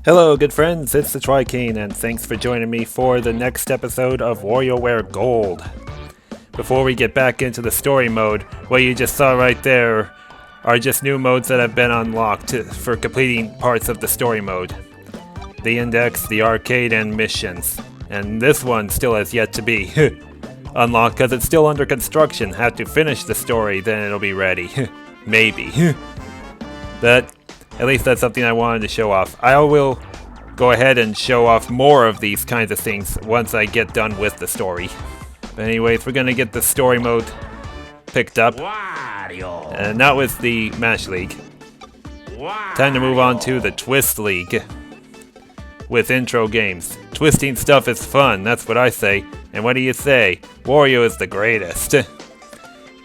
Hello, good friends, it's the Tricane, and thanks for joining me for the next episode of WarioWare Gold. Before we get back into the story mode, what you just saw right there are just new modes that have been unlocked for completing parts of the story mode. The Index, the Arcade, and Missions. And this one still has yet to be unlocked because it's still under construction. Have to finish the story, then it'll be ready. Maybe. But at least that's something I wanted to show off. I will go ahead and show off more of these kinds of things once I get done with the story. But anyways, we're gonna get the story mode picked up. Wario. And that was the Match League. Time to move on to the Twist League. With intro games. Twisting stuff is fun, that's what I say. And what do you say? Wario is the greatest.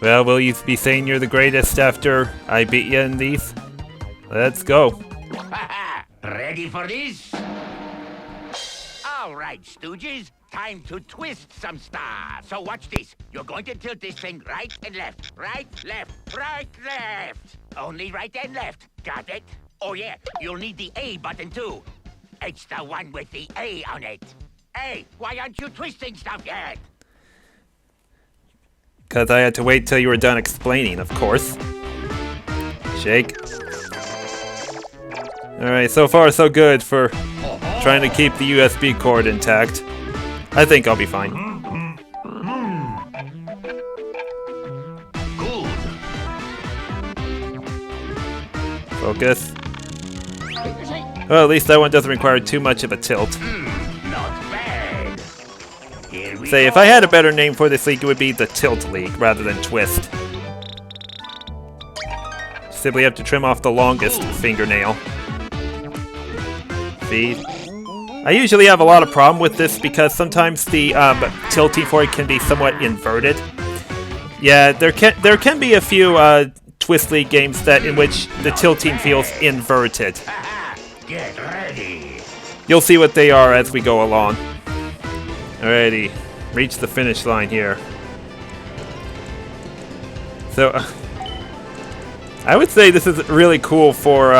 Well, will you be saying you're the greatest after I beat you in these? Let's go. Ready for this? All right, Stooges. Time to twist some stuff. So watch this. You're going to tilt this thing right and left. Right, left, right, left. Only right and left. Got it? Oh, yeah. You'll need the A button, too. It's the one with the A on it. Hey, why aren't you twisting stuff yet? Because I had to wait till you were done explaining, of course. Shake. Alright, so far so good for trying to keep the USB cord intact. I think I'll be fine. Focus. Well, at least that one doesn't require too much of a tilt. Not bad. Here we Say, go. if I had a better name for this league, it would be the Tilt League rather than Twist. Simply have to trim off the longest fingernail. Feed. I usually have a lot of problem with this because sometimes the tilting for it can be somewhat inverted. Yeah, there can be a few Twist League games in which the tilting feels inverted. Get ready. You'll see what they are as we go along. Alrighty, reach the finish line here. So, I would say this is really cool for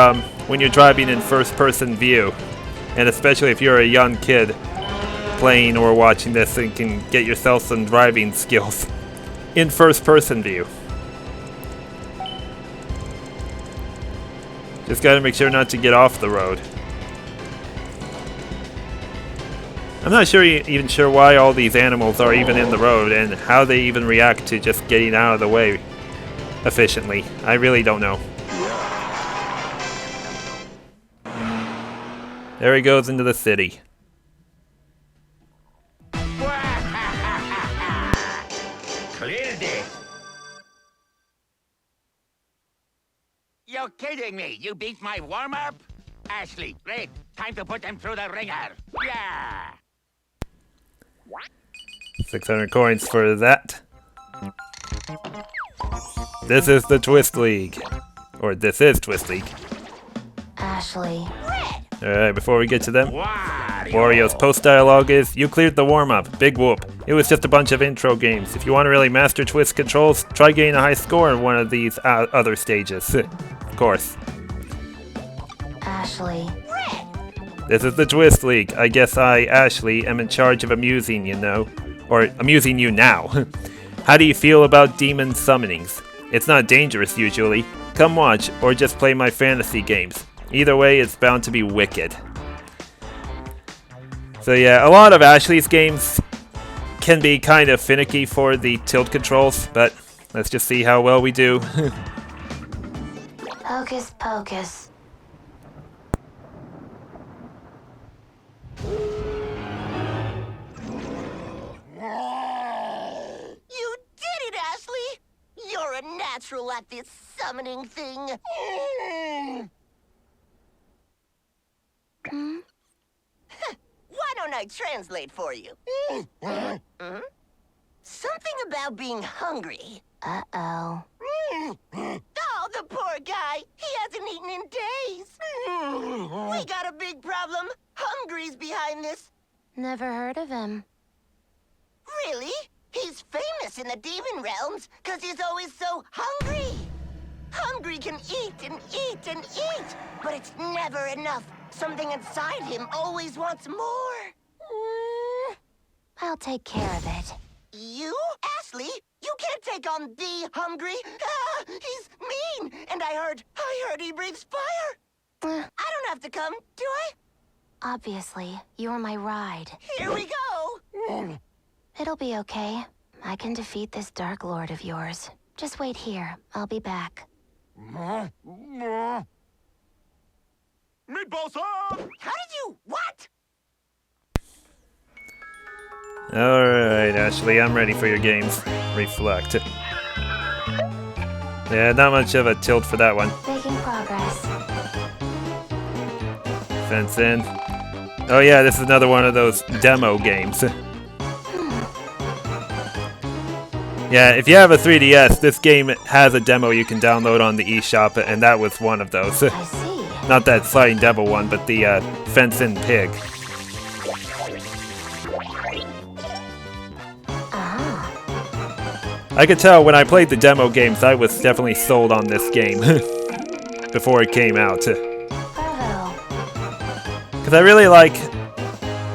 when you're driving in first-person view. And especially if you're a young kid playing or watching this and can get yourself some driving skills in first-person view. Just gotta make sure not to get off the road. I'm not even sure why all these animals are even in the road and how they even react to just getting out of the way efficiently. I really don't know. There he goes into the city. Cleared it. You're kidding me. You beat my warm-up? Ashley, Red, time to put them through the ringer. Yeah. 600 coins for that. This is the Twist League. Or this is Twist League. Ashley. Alright, before we get to them, Wario. Wario's post dialogue is, you cleared the warm-up. Big whoop. It was just a bunch of intro games. If you want to really master Twist controls, try getting a high score in one of these other stages. Of course. Ashley. This is the Twist League. I guess I, Ashley, am in charge of amusing you now. Or amusing you now. How do you feel about demon summonings? It's not dangerous usually. Come watch, or just play my fantasy games. Either way, it's bound to be wicked. So yeah, a lot of Ashley's games can be kind of finicky for the tilt controls, but let's just see how well we do. Hocus pocus. You did it, Ashley! You're a natural at this summoning thing. Why don't I translate for you? Something about being hungry. Uh-oh. Oh, the poor guy. He hasn't eaten in days. We got a big problem. Hungry's behind this. Never heard of him. Really? He's famous in the demon realms because he's always so hungry. Hungry can eat and eat and eat, but it's never enough. Something inside him always wants more. I'll take care of it. You? Ashley? You can't take on the hungry. Ah, he's mean. And I heard he breathes fire. I don't have to come, do I? Obviously, you're my ride. Here we go. It'll be okay. I can defeat this Dark Lord of yours. Just wait here. I'll be back. Meatballs up! How did you... What? Alright, Ashley, I'm ready for your games. Reflect. Yeah, not much of a tilt for that one. Making progress. Fence in. Oh yeah, this is another one of those demo games. Yeah, if you have a 3DS, this game has a demo you can download on the eShop, and that was one of those. I see. Not that sliding devil one, but the fence-in pig. I could tell when I played the demo games, I was definitely sold on this game before it came out. Bravo. Because I really like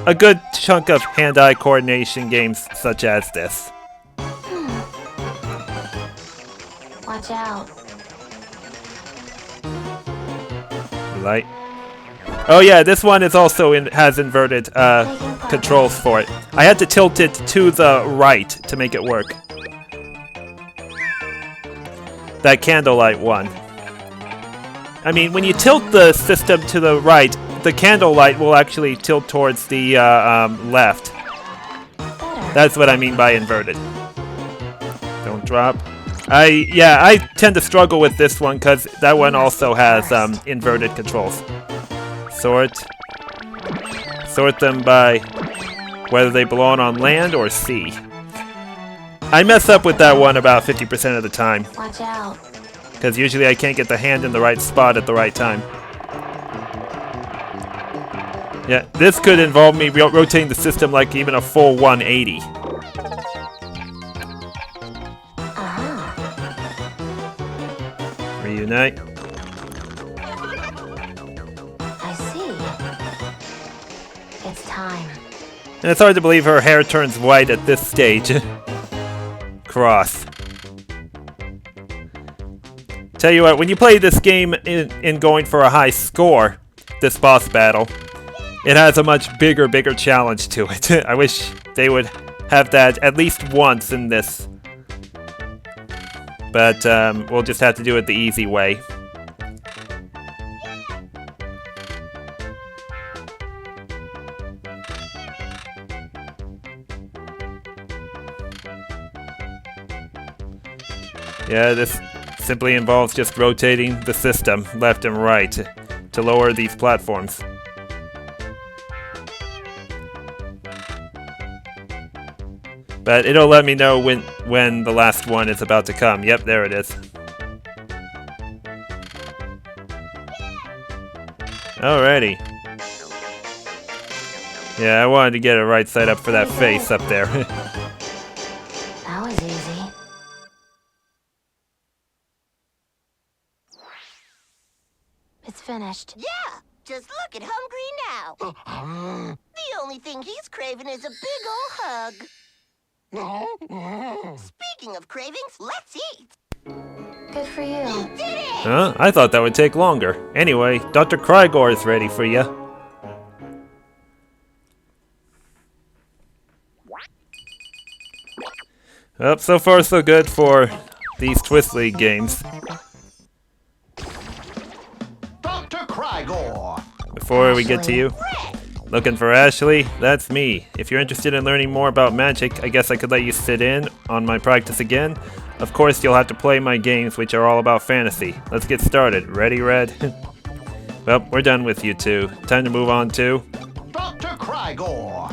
a good chunk of hand-eye coordination games such as this. Watch out. Light. Oh yeah, this one is also has inverted controls for it. I had to tilt it to the right to make it work. That candlelight one. I mean, when you tilt the system to the right, the candlelight will actually tilt towards the left. That's what I mean by inverted. Don't drop. I tend to struggle with this one because that one also has inverted controls. Sort them by whether they belong on land or sea. I mess up with that one about 50% of the time. Watch out. Because usually I can't get the hand in the right spot at the right time. Yeah, this could involve me rotating the system like even a full 180. Reunite. I see. It's time. And it's hard to believe her hair turns white at this stage. Cross. Tell you what, when you play this game in going for a high score, this boss battle, it has a much bigger challenge to it. I wish they would have that at least once in this. But we'll just have to do it the easy way. Yeah, this simply involves just rotating the system left and right to lower these platforms. But it'll let me know when the last one is about to come. Yep, there it is. Alrighty. Yeah, I wanted to get it right side up for that face up there. That was easy. It's finished. Yeah, just look at Hungry now. The only thing he's craving is a big ol' hug. Speaking of cravings, let's eat. Good for you. Did it! Huh? I thought that would take longer. Anyway, Dr. Krygor is ready for you. Well, so far so good for these Twist League games. Dr. Krygor! Before we get to you, looking for Ashley? That's me. If you're interested in learning more about magic, I guess I could let you sit in on my practice again. Of course, you'll have to play my games, which are all about fantasy. Let's get started. Ready, Red? Well, we're done with you two. Time to move on to... Dr. Krygor!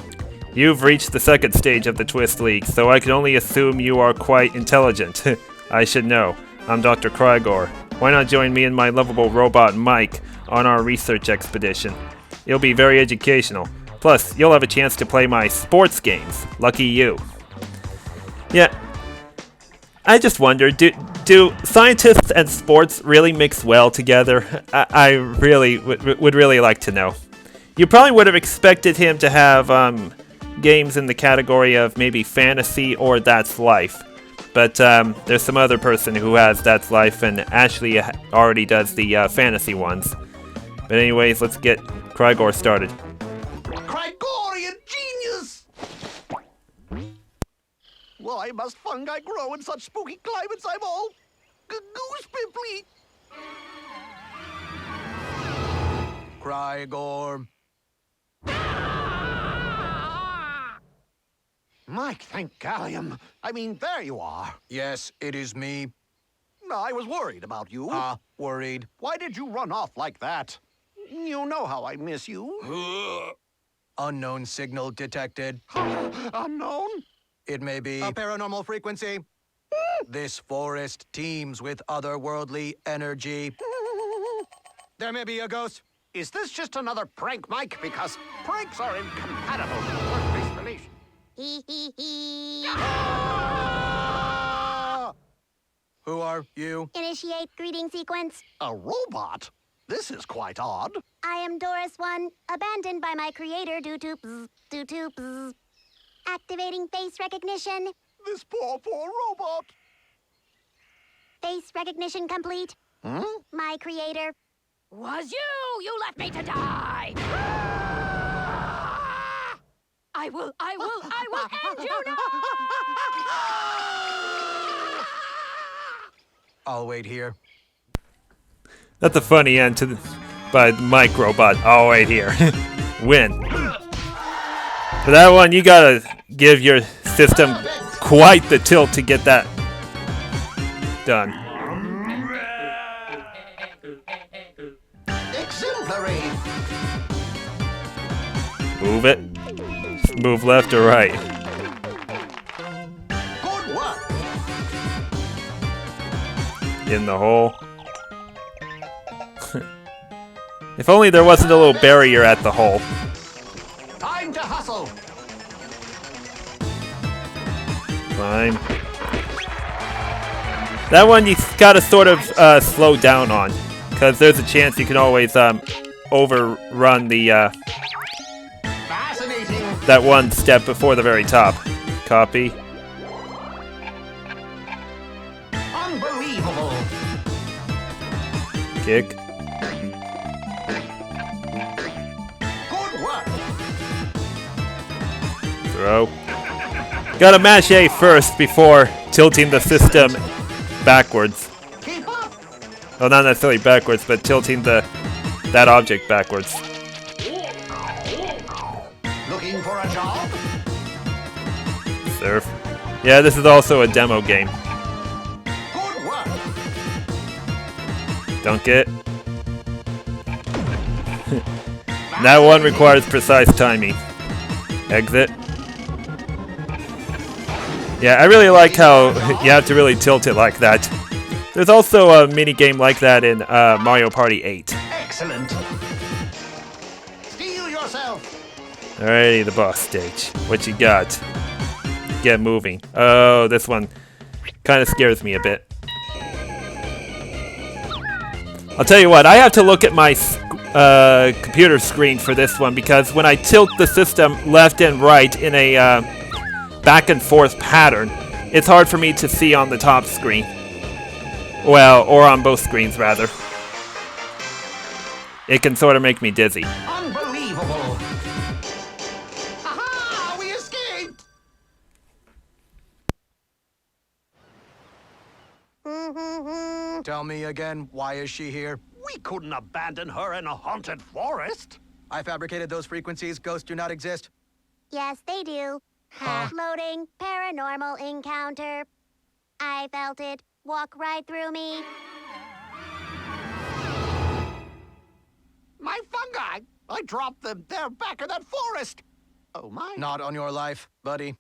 You've reached the second stage of the Twist League, so I can only assume you are quite intelligent. I should know. I'm Dr. Krygor. Why not join me and my lovable robot Mike on our research expedition? It'll be very educational. Plus, you'll have a chance to play my sports games. Lucky you. Yeah. I just wonder, do scientists and sports really mix well together? I really would really like to know. You probably would have expected him to have games in the category of maybe fantasy or That's Life. But there's some other person who has That's Life, and Ashley already does the fantasy ones. But anyways, let's get Krygor started. Krygorian genius! Why must fungi grow in such spooky climates? I'm all goose-pimply. Krygor. Mike, thank Gallium. I mean, there you are. Yes, it is me. I was worried about you. Worried. Why did you run off like that? You know how I miss you. Unknown signal detected. Unknown? It may be A paranormal frequency. this forest teems with otherworldly energy. There may be a ghost. Is this just another prank, Mike? Because pranks are incompatible with a work-based relation. Who are you? Initiate greeting sequence. A robot? This is quite odd. I am Doris 1, abandoned by my creator due to bzz. Activating face recognition. This poor robot. Face recognition complete. My creator. Was you! You left me to die! I will end you now! I'll wait here. That's a funny end to by Mike Robot. Oh, wait here. Win. For that one, you gotta give your system quite the tilt to get that done. Exemplary. Move it. Move left or right. Good work. In the hole. If only there wasn't a little barrier at the hole. Time to hustle. Climb. That one you gotta sort of slow down on, because there's a chance you can always overrun the Fascinating. that one step before the very top. Copy. Unbelievable. Kick. Good work. Throw. Gotta mash A first before tilting the system backwards. Keep up. Well, not necessarily backwards, but tilting that object backwards. Looking for a job? Surf. Yeah, this is also a demo game. Good work. Dunk it. That one requires precise timing. Exit. Yeah, I really like how you have to really tilt it like that. There's also a mini game like that in Mario Party 8. Excellent. Steel yourself. Alrighty, the boss stage. What you got? Get moving. Oh, this one kind of scares me a bit. I'll tell you what, I have to look at my computer screen for this one, because when I tilt the system left and right in a back and forth pattern, it's hard for me to see on the top screen. Well, or on both screens, rather. It can sort of make me dizzy. Unbelievable. Aha! We escaped. Tell me again, why is she here? We couldn't abandon her in a haunted forest. I fabricated those frequencies. Ghosts do not exist. Yes, they do. Loading paranormal encounter. I felt it walk right through me. My fungi. I dropped them. They're back in that forest. Oh, my. Not on your life, buddy.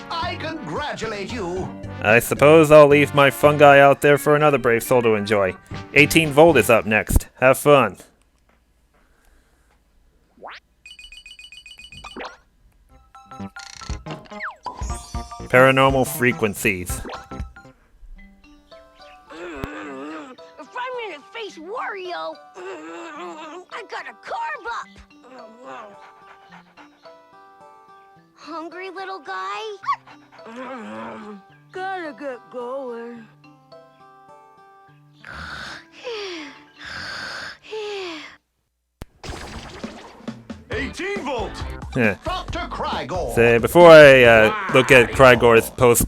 I congratulate you. I suppose I'll leave my fungi out there for another brave soul to enjoy. 18 Volt is up next. Have fun. Paranormal frequencies. If I'm gonna face Wario, I gotta carve up. Hungry little guy? Gotta get going. 18-volt! Yeah. Dr. Crygor! So before I look at Crygor's post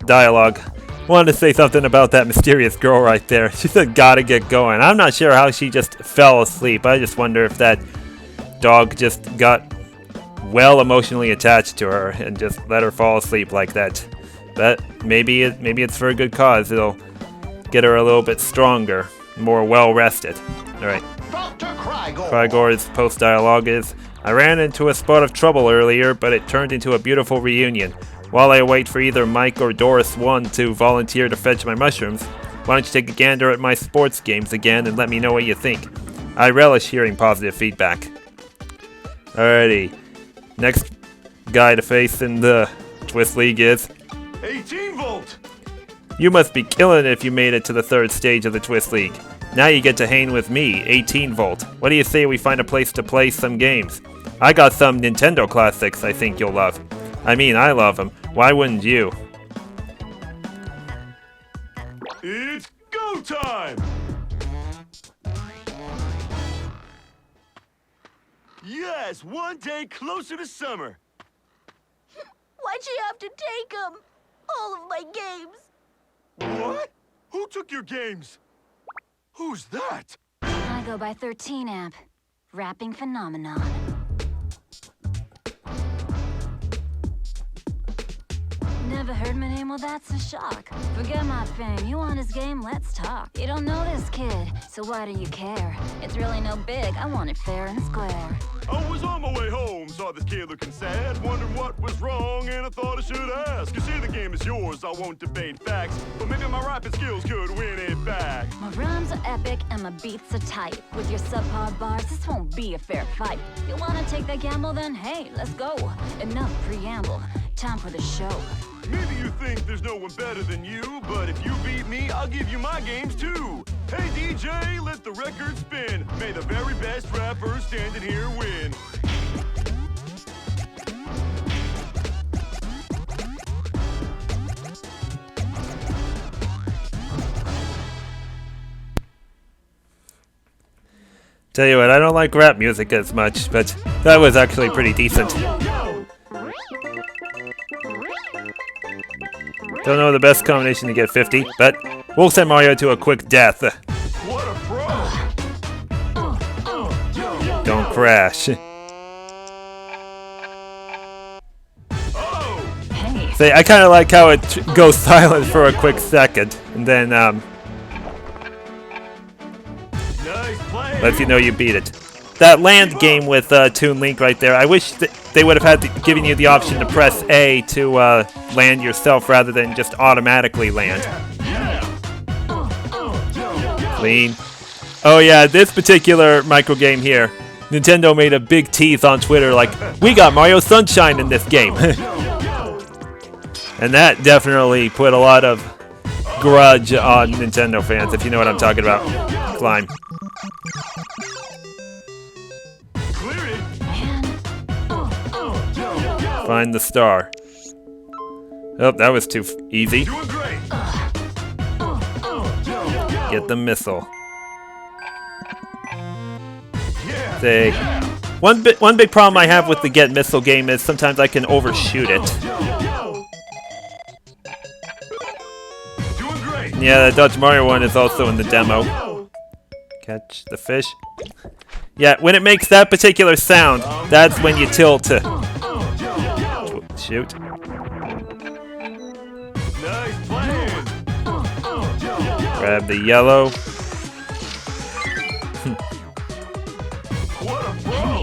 dialogue, I wanted to say something about that mysterious girl right there. She said, "Gotta get going." I'm not sure how she just fell asleep. I just wonder if that dog just got well emotionally attached to her and just let her fall asleep like that. But maybe it's for a good cause. It'll get her a little bit stronger, more well rested. All right. Dr. Crygor! Crygor's post dialogue is, "I ran into a spot of trouble earlier, but it turned into a beautiful reunion. While I wait for either Mike or Doris 1 to volunteer to fetch my mushrooms, why don't you take a gander at my sports games again and let me know what you think? I relish hearing positive feedback." Alrighty. Next guy to face in the Twist League is, 18-volt! "You must be killing it if you made it to the 3rd stage of the Twist League. Now you get to hang with me, 18-volt. What do you say we find a place to play some games? I got some Nintendo classics I think you'll love. I mean, I love them. Why wouldn't you?" It's go time! Yes, one day closer to summer. Why'd you have to take them? All of my games. What? Who took your games? Who's that? I go by 13 amp. Rapping phenomenon. Never heard my name? Well, that's a shock. Forget my fame. You want his game? Let's talk. You don't know this kid, so why do you care? It's really no big. I want it fair and square. I was on my way home, saw this kid looking sad, wondering what was wrong, and I thought I should ask. You see, the game is yours, I won't debate facts, but maybe my rapping skills could win it back. My rhymes are epic and my beats are tight. With your subpar bars, this won't be a fair fight. You wanna take that gamble? Then hey, let's go. Enough preamble. Time for the show. Maybe you think there's no one better than you, but if you beat me, I'll give you my games too. Hey DJ, let the record spin. May the very best rapper standing here win. Tell you what, I don't like rap music as much, but that was actually pretty decent. Don't know the best combination to get 50, but we'll send Mario to a quick death. What a pro! Don't crash. Oh! Hey. Say, I kind of like how it goes silent for a quick second, and then Nice play! lets you know you beat it. That land game with Toon Link right there, I wish that they would have had given you the option to press A to land yourself rather than just automatically land. Clean. Oh yeah, this particular micro game here, Nintendo made a big tease on Twitter like, "We got Mario Sunshine in this game." And that definitely put a lot of grudge on Nintendo fans, if you know what I'm talking about. Climb. Find the star. Oh, that was too easy. Doing great. Get the missile. Yeah. Say, one big problem I have with the Get Missile game is sometimes I can overshoot it. Doing great. Yeah, the Dutch Mario one is also in the demo. Catch the fish. Yeah, when it makes that particular sound, that's when you tilt to shoot. Nice playing. Grab the yellow. What a pro!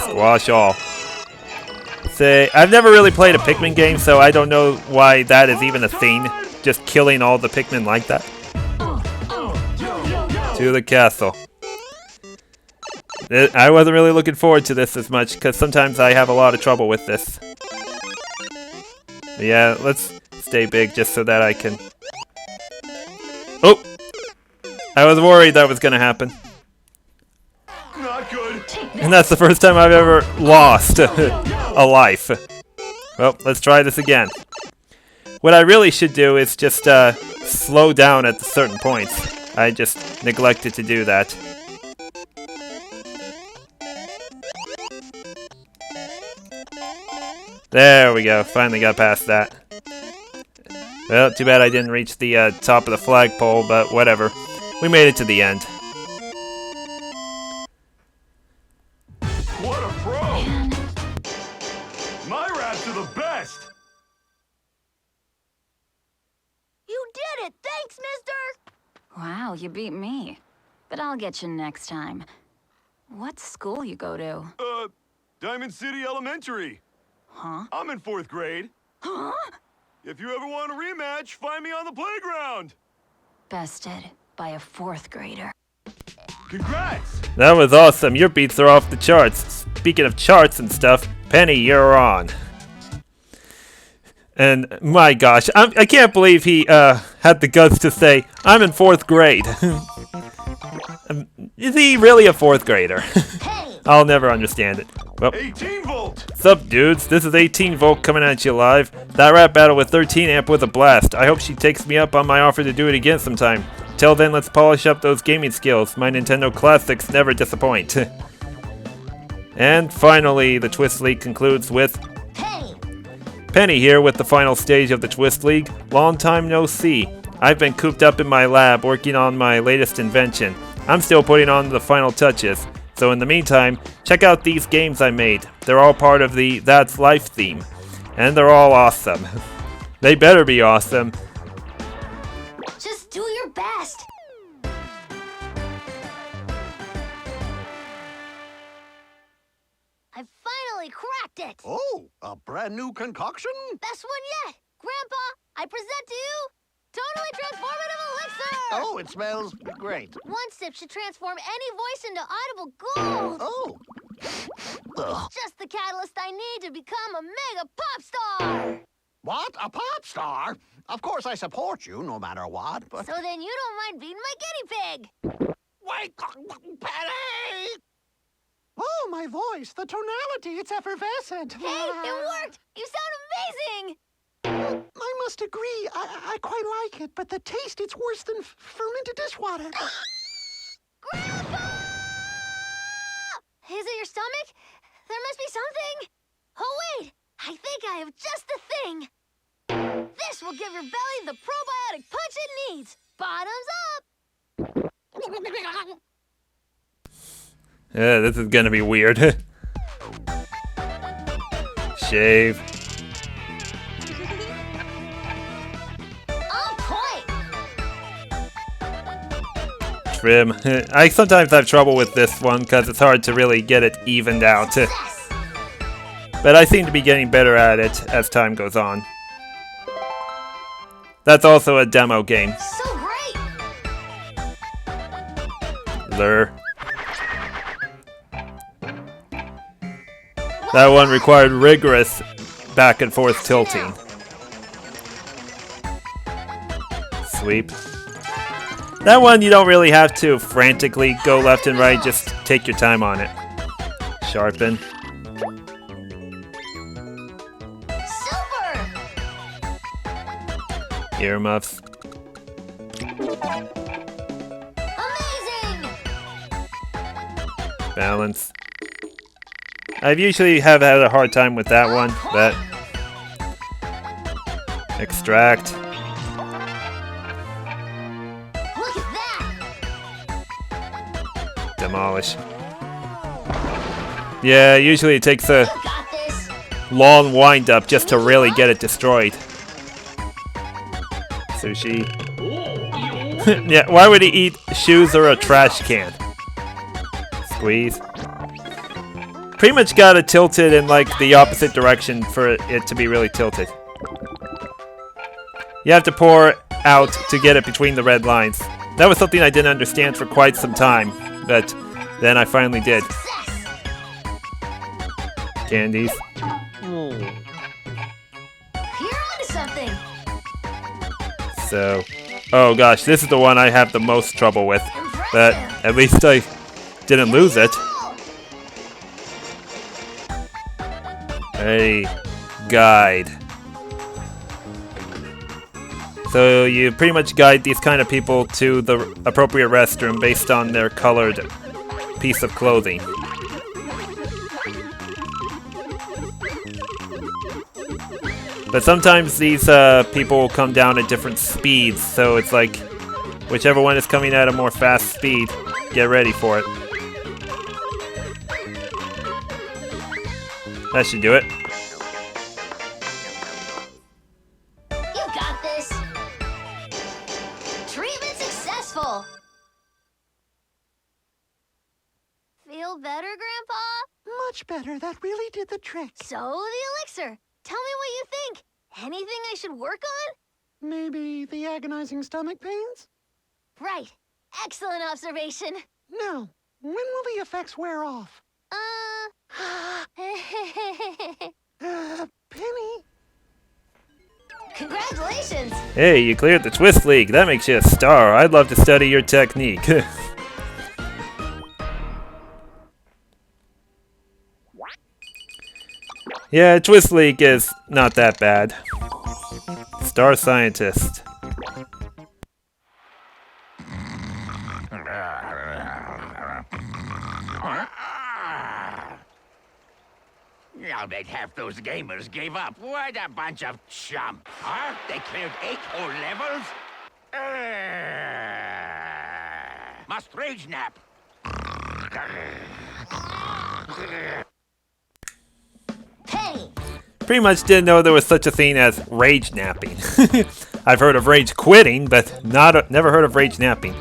Squash all. Say, I've never really played a Pikmin game, so I don't know why that is even a thing. Just killing all the Pikmin like that. To the castle. I wasn't really looking forward to this as much, because sometimes I have a lot of trouble with this. Yeah, let's stay big just so that I can... Oh! I was worried that was gonna happen. Not good. And that's the first time I've ever lost a life. Well, let's try this again. What I really should do is just slow down at certain points. I just neglected to do that. There we go, finally got past that. Well, too bad I didn't reach the top of the flagpole, but whatever. We made it to the end. What a pro! My raps are the best! You did it! Thanks, mister! Wow, you beat me. But I'll get you next time. What school you go to? Diamond City Elementary. Huh? I'm in 4th grade. Huh? If you ever want a rematch, find me on the playground. Bested by a 4th grader. Congrats! That was awesome. Your beats are off the charts. Speaking of charts and stuff, Penny, you're on. And my gosh, I can't believe he had the guts to say, I'm in 4th grade. Is he really a 4th grader? I'll never understand it. Well, 18 volt! sup dudes, this is 18 Volt coming at you live. That rap battle with 13 Amp was a blast. I hope she takes me up on my offer to do it again sometime. Till then, let's polish up those gaming skills. My Nintendo classics never disappoint. And finally, the Twist League concludes with Penny here with the final stage of the Twist League. Long time no see. I've been cooped up in my lab working on my latest invention. I'm still putting on the final touches. So in the meantime, check out these games I made. They're all part of the That's Life theme. And they're all awesome. They better be awesome. Just do your best! I finally cracked it! Oh, a brand new concoction? Best one yet! Grandpa, I present to you Tonally Transformative Elixir! Oh, it smells great. One sip should transform any voice into audible gold! Oh. Ugh. It's just the catalyst I need to become a mega pop star! What? A pop star? Of course I support you, no matter what, but... So then you don't mind being my guinea pig! Wait, Penny! Oh, my voice, the tonality, it's effervescent. Hey, it worked! You sound amazing! I must agree, I quite like it, but the taste, it's worse than fermented dishwater. Grandpa! Is it your stomach? There must be something. Oh, wait! I think I have just the thing. This will give your belly the probiotic punch it needs. Bottoms up! Yeah, this is gonna be weird. Shave. On point! Trim. I sometimes have trouble with this one because it's hard to really get it evened out. Yes! But I seem to be getting better at it as time goes on. That's also a demo game. So great! Lure. That one required rigorous back and forth tilting. Sweep. That one you don't really have to frantically go left and right, just take your time on it. Sharpen. Super! Earmuffs. Amazing! Balance. I've usually have had a hard time with that one, but... Extract. Look at that! Demolish. Yeah, usually it takes a You got this! long wind-up just to really get it destroyed. Sushi. Yeah, why would he eat shoes or a trash can? Squeeze. Pretty much gotta tilt it in like the opposite direction for it to be really tilted. You have to pour out to get it between the red lines. That was something I didn't understand for quite some time, but then I finally did. Success! Candies. Here I So, oh gosh, this is the one I have the most trouble with. But at least I didn't lose it. A guide. So you pretty much guide these kind of people to the appropriate restroom based on their colored piece of clothing. But sometimes these people will come down at different speeds, so it's like whichever one is coming at a more fast speed, get ready for it. That should do it. You got this. Treatment successful. Feel better, Grandpa? Much better. That really did the trick. So, the elixir. Tell me what you think. Anything I should work on? Maybe the agonizing stomach pains? Right. Excellent observation. No. When will the effects wear off? Penny? Congratulations! Hey, you cleared the Twist League. That makes you a star. I'd love to study your technique. Yeah, Twist League is not that bad. Star Scientist. I'll bet half those gamers gave up. What a bunch of chump, huh? They cleared 8 whole levels? Must rage nap. Penny! Pretty much didn't know there was such a thing as rage napping. I've heard of rage quitting, but never heard of rage napping.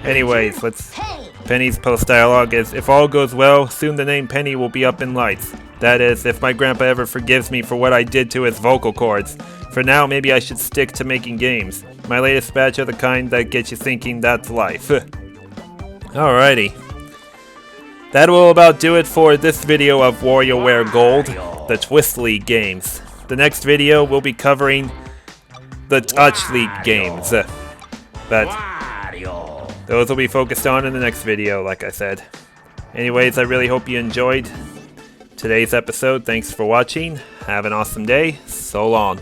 Anyways, let's... Penny! Penny's post-dialogue is, if all goes well, soon the name Penny will be up in lights. That is, if my grandpa ever forgives me for what I did to his vocal cords. For now, maybe I should stick to making games. My latest batch are the kind that get you thinking that's life. Alrighty. That will about do it for this video of WarioWare Gold, the Twist League games. The next video will be covering the Touch League games. But those will be focused on in the next video, like I said. Anyways, I really hope you enjoyed today's episode. Thanks for watching. Have an awesome day. So long.